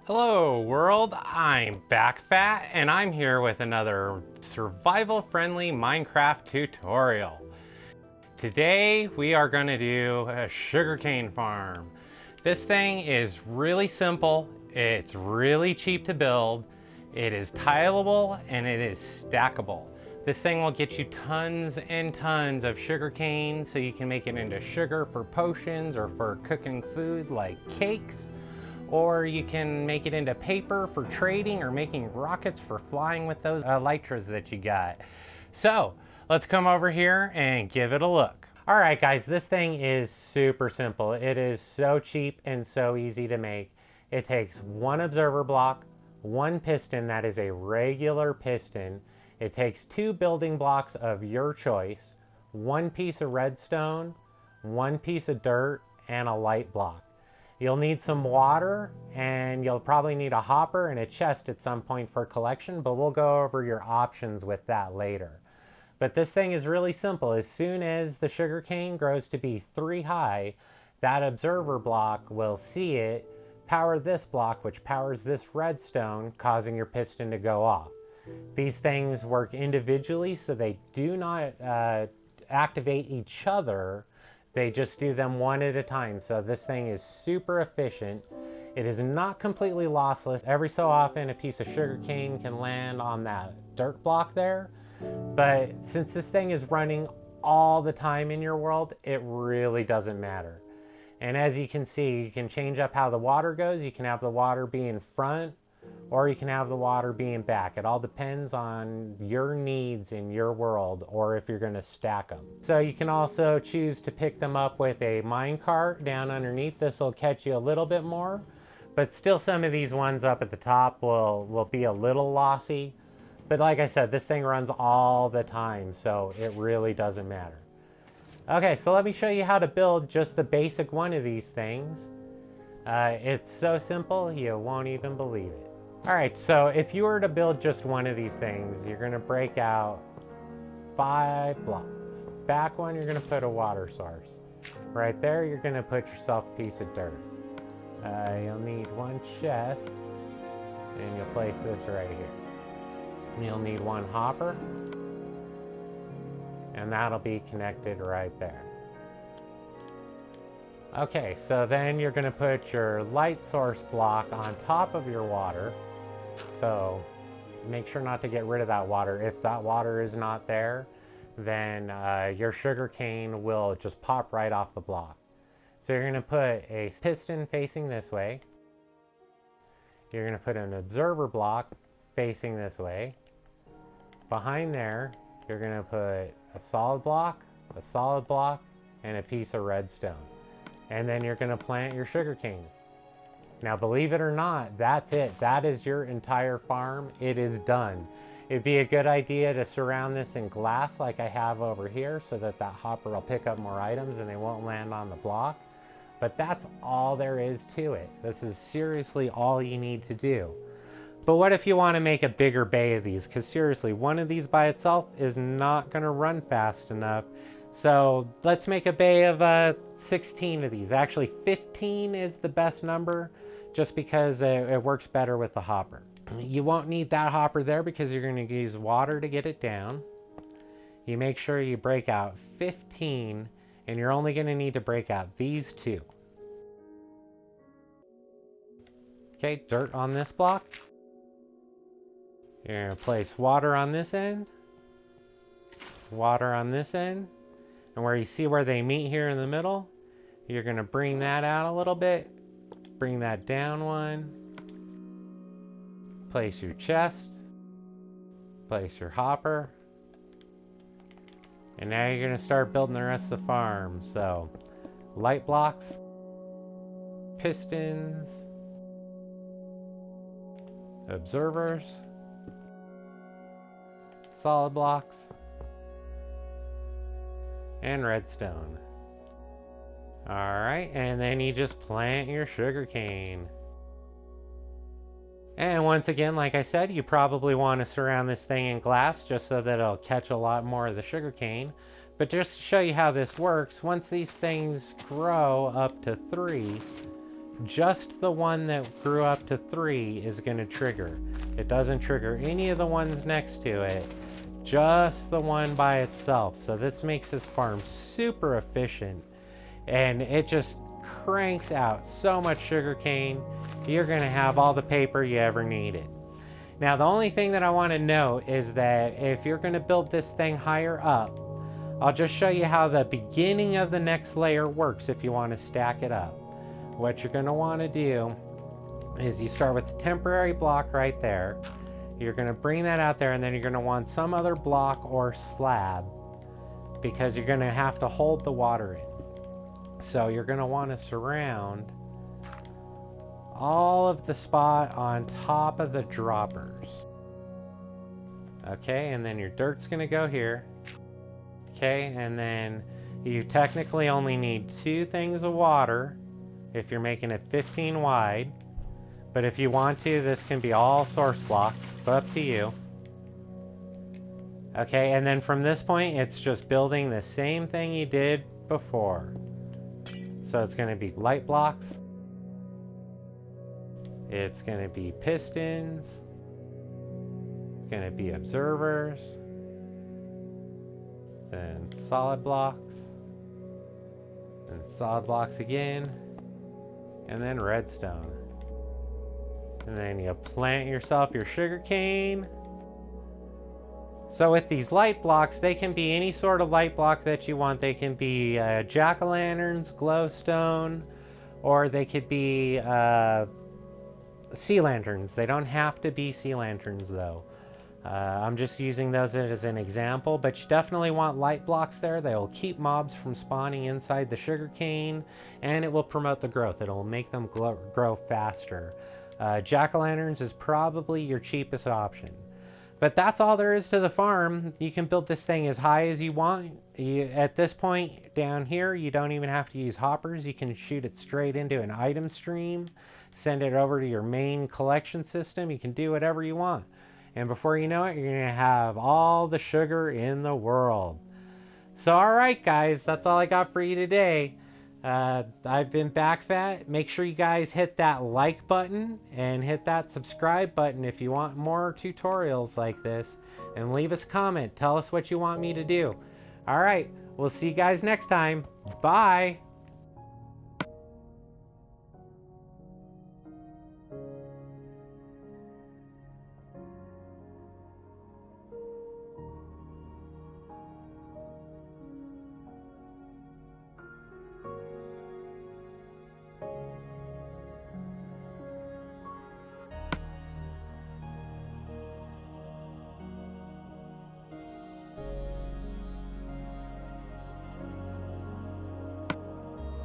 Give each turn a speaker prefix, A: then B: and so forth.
A: Hello world, I'm BackFat and I'm here with another survival-friendly Minecraft tutorial. Today we are going to do a sugarcane farm. This thing is really simple, it's really cheap to build, it is tileable, and it is stackable. This thing will get you tons and tons of sugarcane so you can make it into sugar for potions or for cooking food like cakes. Or you can make it into paper for trading or making rockets for flying with those elytras that you got. So let's come over here and give it a look. Alright guys, this thing is super simple. It is so cheap and so easy to make. It takes one observer block, one piston that is a regular piston. It takes two building blocks of your choice, one piece of redstone, one piece of dirt, and a light block. You'll need some water, and you'll probably need a hopper and a chest at some point for collection, but we'll go over your options with that later. But this thing is really simple. As soon as the sugarcane grows to be 3 high, that observer block will see it, power this block, which powers this redstone, causing your piston to go off. These things work individually, so they do not activate each other. They just do them one at a time, so this thing is super efficient. It is not completely lossless. Every so often a piece of sugarcane can land on that dirt block there, but since this thing is running all the time in your world, it really doesn't matter. And as you can see, you can change up how the water goes. You can have the water be in front, or you can have the water being back. It all depends on your needs in your world, or if you're going to stack them. So you can also choose to pick them up with a minecart down underneath. This will catch you a little bit more, but still some of these ones up at the top will be a little lossy. But like I said, this thing runs all the time, so it really doesn't matter. Okay, so let me show you how to build just the basic one of these things. It's so simple, you won't even believe it. Alright, so if you were to build just one of these things, you're going to break out 5 blocks. Back one, you're going to put a water source. Right there, you're going to put yourself a piece of dirt. You'll need one chest, and you'll place this right here. You'll need one hopper, and that'll be connected right there. Okay, so then you're going to put your light source block on top of your water. So make sure not to get rid of that water. If that water is not there, then your sugarcane will just pop right off the block. So you're going to put a piston facing this way. You're going to put an observer block facing this way. Behind there, you're going to put a solid block, and a piece of redstone. And then you're going to plant your sugarcane. Now, believe it or not, that's it. That is your entire farm. It is done. It'd be a good idea to surround this in glass like I have over here so that that hopper will pick up more items and they won't land on the block. But that's all there is to it. This is seriously all you need to do. But what if you want to make a bigger bay of these? Because seriously, one of these by itself is not going to run fast enough. So let's make a bay of 16 of these. Actually, 15 is the best number, just because it works better with the hopper. You won't need that hopper there because you're going to use water to get it down. You make sure you break out 15, and you're only going to need to break out these 2. Okay, dirt on this block. You're going to place water on this end, water on this end, and where you see where they meet here in the middle, you're going to bring that out a little bit, bring that down one, place your chest, place your hopper, and now you're going to start building the rest of the farm. So, light blocks, pistons, observers, solid blocks, and redstone. Alright, and then you just plant your sugarcane. And once again, like I said, you probably want to surround this thing in glass just so that it'll catch a lot more of the sugarcane. But just to show you how this works, once these things grow up to 3, just the one that grew up to 3 is going to trigger. It doesn't trigger any of the ones next to it, just the one by itself. So this makes this farm super efficient, and it just cranks out so much sugarcane. You're going to have all the paper you ever needed. Now, the only thing that I want to note is that if you're going to build this thing higher up, I'll just show you how the beginning of the next layer works if you want to stack it up. What you're going to want to do is you start with the temporary block right there. You're going to bring that out there, and then you're going to want some other block or slab because you're going to have to hold the water in. So you're going to want to surround all of the spot on top of the droppers. Okay, and then your dirt's going to go here. Okay, and then you technically only need 2 things of water if you're making it 15 wide. But if you want to, this can be all source blocks. It's up to you. Okay, and then from this point, it's just building the same thing you did before. So it's going to be light blocks. It's going to be pistons. It's going to be observers. Then solid blocks. And solid blocks again. And then redstone. And then you plant yourself your sugarcane. So with these light blocks, they can be any sort of light block that you want. They can be jack-o'-lanterns, glowstone, or they could be sea lanterns. They don't have to be sea lanterns though. I'm just using those as an example, but you definitely want light blocks there. They will keep mobs from spawning inside the sugarcane, and it will promote the growth. It will make them grow faster. Jack-o'-lanterns is probably your cheapest option. But that's all there is to the farm. You can build this thing as high as you want. At this point down here, you don't even have to use hoppers. You can shoot it straight into an item stream, send it over to your main collection system. You can do whatever you want. And before you know it, you're going to have all the sugar in the world. So alright guys, that's all I got for you today. I've been BackFat. Make sure you guys hit that like button and hit that subscribe button if you want more tutorials like this. And leave us a comment. Tell us what you want me to do. Alright, we'll see you guys next time. Bye!